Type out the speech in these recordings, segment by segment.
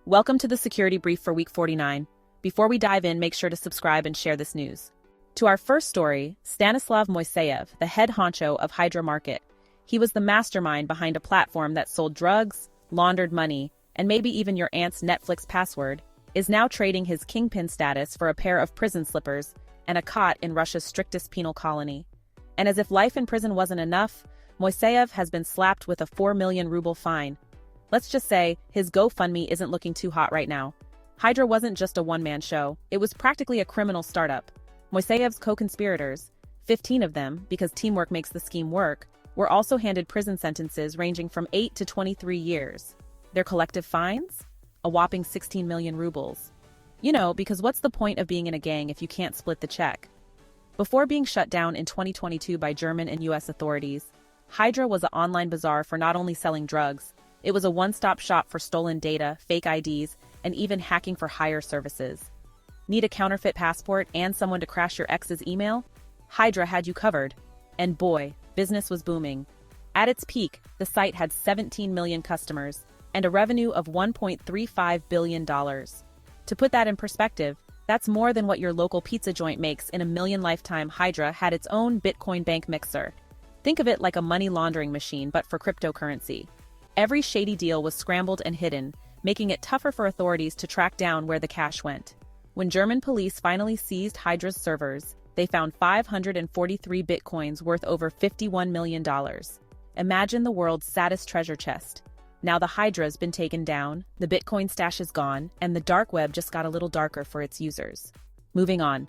Welcome to the Security Brief for Week 49. Before we dive in, make sure to subscribe and share this news. To our first story, Stanislav Moiseyev, the head honcho of Hydra Market. He was the mastermind behind a platform that sold drugs, laundered money, and maybe even your aunt's Netflix password, is now trading his kingpin status for a pair of prison slippers and a cot in Russia's strictest penal colony. And as if life in prison wasn't enough, Moiseyev has been slapped with a 4 million ruble fine. Let's just say his GoFundMe isn't looking too hot right now. Hydra wasn't just a one-man show, it was practically a criminal startup. Moiseyev's co-conspirators, 15 of them, because teamwork makes the scheme work, were also handed prison sentences ranging from 8 to 23 years. Their collective fines? A whopping 16 million rubles. You know, because what's the point of being in a gang if you can't split the check? Before being shut down in 2022 by German and US authorities, Hydra was an online bazaar for not only selling drugs, it was a one-stop shop for stolen data, fake IDs, and even hacking for hire services. Need a counterfeit passport and someone to crash your ex's email? Hydra had you covered. And boy, business was booming. At its peak, the site had 17 million customers and a revenue of $1.35 billion. To put that in perspective, that's more than what your local pizza joint makes in a million lifetime. Hydra had its own Bitcoin bank mixer. Think of it like a money laundering machine, but for cryptocurrency. Every shady deal was scrambled and hidden, making it tougher for authorities to track down where the cash went. When German police finally seized Hydra's servers, they found 543 bitcoins worth over $51 million. Imagine the world's saddest treasure chest. Now the Hydra's been taken down, the Bitcoin stash is gone, and the dark web just got a little darker for its users. Moving on.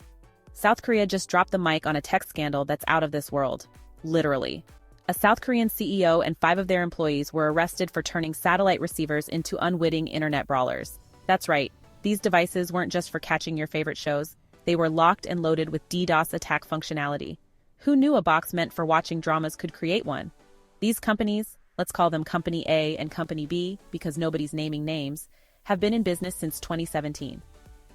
South Korea just dropped the mic on a tech scandal that's out of this world. Literally. A South Korean CEO and 5 of their employees were arrested for turning satellite receivers into unwitting internet brawlers. That's right, these devices weren't just for catching your favorite shows, they were locked and loaded with DDoS attack functionality. Who knew a box meant for watching dramas could create one? These companies, let's call them Company A and Company B because nobody's naming names, have been in business since 2017.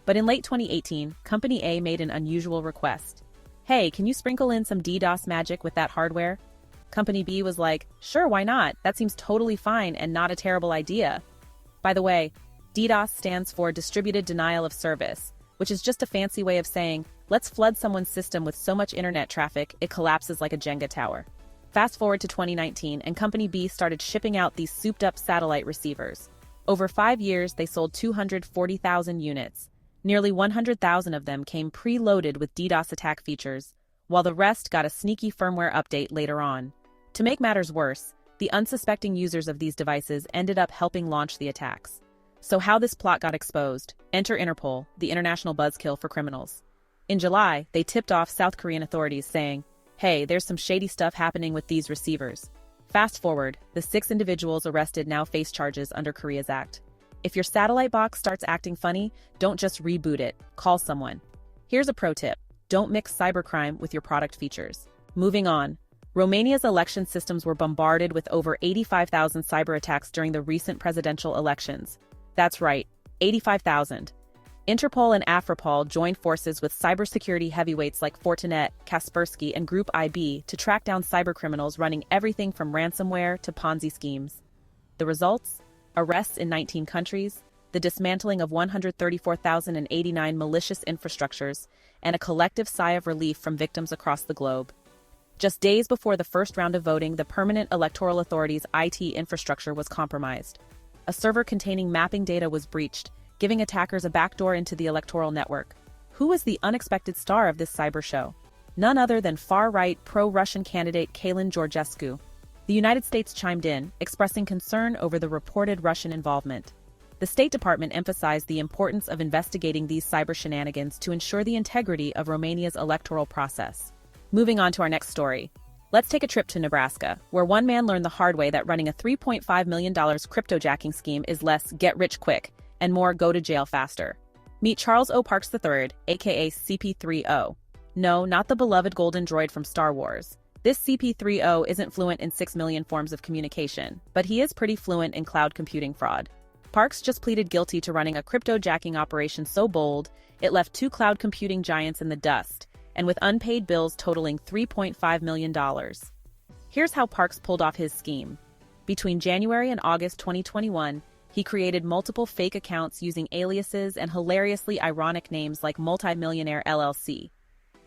But in late 2018, Company A made an unusual request. Hey, can you sprinkle in some DDoS magic with that hardware? Company B was like, sure, why not? That seems totally fine and not a terrible idea. By the way, DDoS stands for Distributed Denial of Service, which is just a fancy way of saying, let's flood someone's system with so much internet traffic it collapses like a Jenga tower. Fast forward to 2019 and Company B started shipping out these souped-up satellite receivers. Over 5 years, they sold 240,000 units. Nearly 100,000 of them came preloaded with DDoS attack features, while the rest got a sneaky firmware update later on. To make matters worse, the unsuspecting users of these devices ended up helping launch the attacks. So how this plot got exposed? Enter Interpol, the international buzzkill for criminals. In July, they tipped off South Korean authorities saying, hey, there's some shady stuff happening with these receivers. Fast forward, the 6 individuals arrested now face charges under Korea's act. If your satellite box starts acting funny, don't just reboot it, call someone. Here's a pro tip, don't mix cybercrime with your product features. Moving on. Romania's election systems were bombarded with over 85,000 cyberattacks during the recent presidential elections. That's right, 85,000. Interpol and Afropol joined forces with cybersecurity heavyweights like Fortinet, Kaspersky, and Group IB to track down cybercriminals running everything from ransomware to Ponzi schemes. The results? Arrests in 19 countries, the dismantling of 134,089 malicious infrastructures, and a collective sigh of relief from victims across the globe. Just days before the first round of voting, the Permanent Electoral Authority's IT infrastructure was compromised. A server containing mapping data was breached, giving attackers a backdoor into the electoral network. Who was the unexpected star of this cyber show? None other than far-right pro-Russian candidate Kalin Georgescu. The United States chimed in, expressing concern over the reported Russian involvement. The State Department emphasized the importance of investigating these cyber shenanigans to ensure the integrity of Romania's electoral process. Moving on to our next story. Let's take a trip to Nebraska, where one man learned the hard way that running a $3.5 million cryptojacking scheme is less get rich quick and more go to jail faster. Meet Charles O. Parks III, aka CP3O. No, not the beloved golden droid from Star Wars. This CP3O isn't fluent in 6 million forms of communication, but he is pretty fluent in cloud computing fraud. Parks just pleaded guilty to running a cryptojacking operation so bold, it left 2 cloud computing giants in the dust, and with unpaid bills totaling $3.5 million. Here's how Parks pulled off his scheme. Between January and August 2021, He created multiple fake accounts using aliases and hilariously ironic names like Multimillionaire LLC.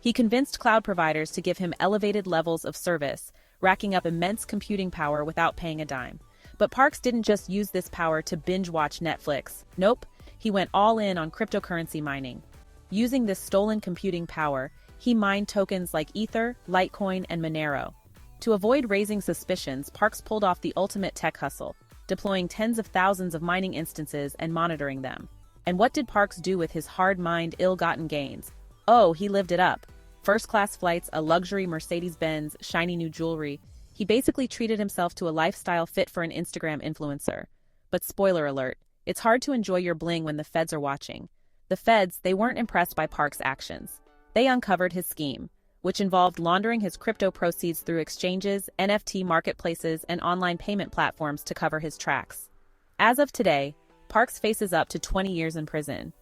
He convinced cloud providers to give him elevated levels of service, racking up immense computing power without paying a dime. But Parks didn't just use this power to binge-watch Netflix. Nope, he went all in on cryptocurrency mining. Using this stolen computing power, he mined tokens like Ether, Litecoin, and Monero. To avoid raising suspicions, Parks pulled off the ultimate tech hustle, deploying tens of thousands of mining instances and monitoring them. And what did Parks do with his hard-mined, ill-gotten gains? Oh, he lived it up. First-class flights, a luxury Mercedes-Benz, shiny new jewelry. He basically treated himself to a lifestyle fit for an Instagram influencer. But spoiler alert, it's hard to enjoy your bling when the feds are watching. The feds, they weren't impressed by Parks' actions. They uncovered his scheme, which involved laundering his crypto proceeds through exchanges, NFT marketplaces, and online payment platforms to cover his tracks. As of today, Parks faces up to 20 years in prison.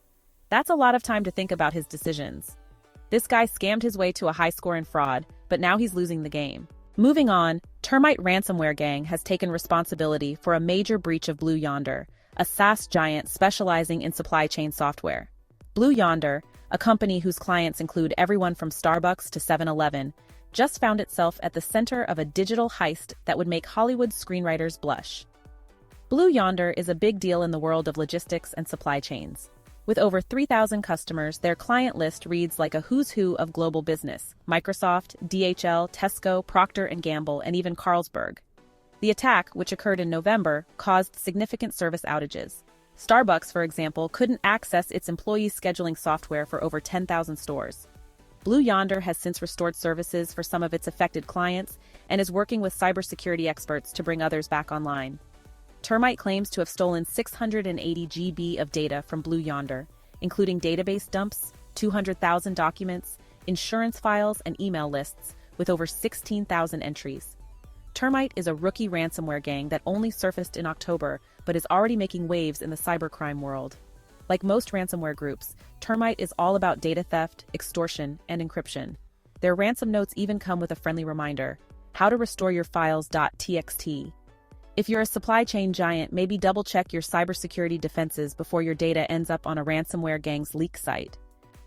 That's a lot of time to think about his decisions. This guy scammed his way to a high score in fraud, but now he's losing the game. Moving on, Termite ransomware gang has taken responsibility for a major breach of Blue Yonder, a SaaS giant specializing in supply chain software. Blue Yonder, a company whose clients include everyone from Starbucks to 7-Eleven, just found itself at the center of a digital heist that would make Hollywood screenwriters blush. Blue Yonder is a big deal in the world of logistics and supply chains. With over 3,000 customers, their client list reads like a who's who of global business: Microsoft, DHL, Tesco, Procter & Gamble, and even Carlsberg. The attack, which occurred in November, caused significant service outages. Starbucks, for example, couldn't access its employee scheduling software for over 10,000 stores. Blue Yonder has since restored services for some of its affected clients and is working with cybersecurity experts to bring others back online. Termite claims to have stolen 680 GB of data from Blue Yonder, including database dumps, 200,000 documents, insurance files, and email lists, with over 16,000 entries. Termite is a rookie ransomware gang that only surfaced in October, but is already making waves in the cybercrime world. Like most ransomware groups, Termite is all about data theft, extortion, and encryption. Their ransom notes even come with a friendly reminder: how to restore your files.txt. If you're a supply chain giant, maybe double-check your cybersecurity defenses before your data ends up on a ransomware gang's leak site.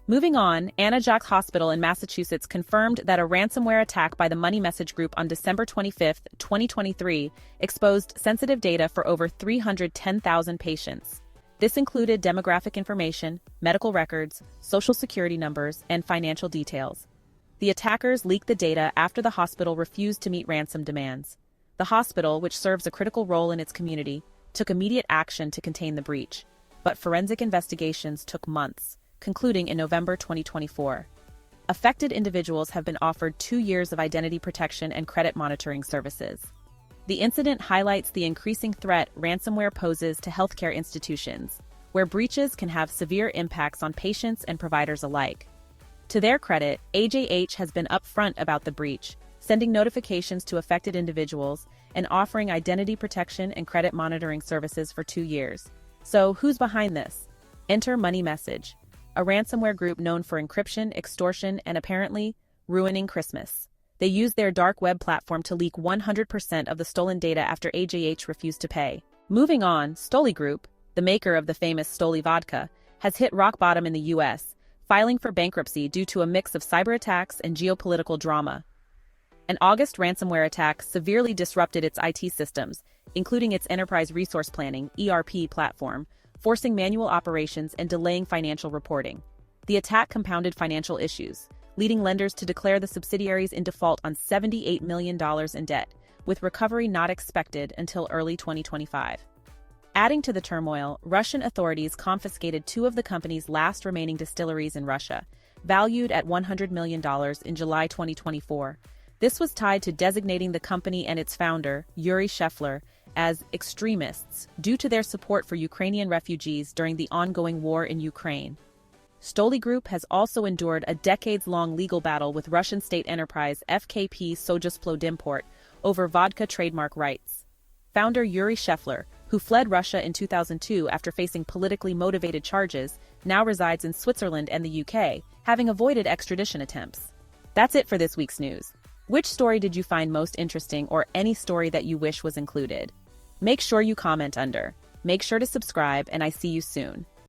Moving on, Jaques Hospital in Massachusetts confirmed that a ransomware attack by the Money Message Group on December 25, 2023, exposed sensitive data for over 310,000 patients. This included demographic information, medical records, social security numbers, and financial details. The attackers leaked the data after the hospital refused to meet ransom demands. The hospital, which serves a critical role in its community, took immediate action to contain the breach, but forensic investigations took months, concluding in November 2024. Affected individuals have been offered 2 years of identity protection and credit monitoring services. The incident highlights the increasing threat ransomware poses to healthcare institutions, where breaches can have severe impacts on patients and providers alike. To their credit, AJH has been upfront about the breach, sending notifications to affected individuals and offering identity protection and credit monitoring services for 2 years. So, who's behind this? Enter Money Message, a ransomware group known for encryption, extortion, and apparently ruining Christmas. They used their dark web platform to leak 100% of the stolen data after AJH refused to pay. Moving on, Stoli Group, the maker of the famous Stoli Vodka, has hit rock bottom in the US, filing for bankruptcy due to a mix of cyberattacks and geopolitical drama. An August ransomware attack severely disrupted its IT systems, including its enterprise resource planning (ERP) platform, forcing manual operations and delaying financial reporting. The attack compounded financial issues, leading lenders to declare the subsidiaries in default on $78 million in debt, with recovery not expected until early 2025. Adding to the turmoil, Russian authorities confiscated 2 of the company's last remaining distilleries in Russia, valued at $100 million in July 2024. This was tied to designating the company and its founder, Yuri Shefler, as extremists due to their support for Ukrainian refugees during the ongoing war in Ukraine. Stoli Group has also endured a decades-long legal battle with Russian state enterprise FKP Sojusplodimport over vodka trademark rights. Founder Yuri Shefler, who fled Russia in 2002 after facing politically motivated charges, now resides in Switzerland and the UK, having avoided extradition attempts. That's it for this week's news. Which story did you find most interesting, or any story that you wish was included? Make sure you comment under. Make sure to subscribe, and I see you soon.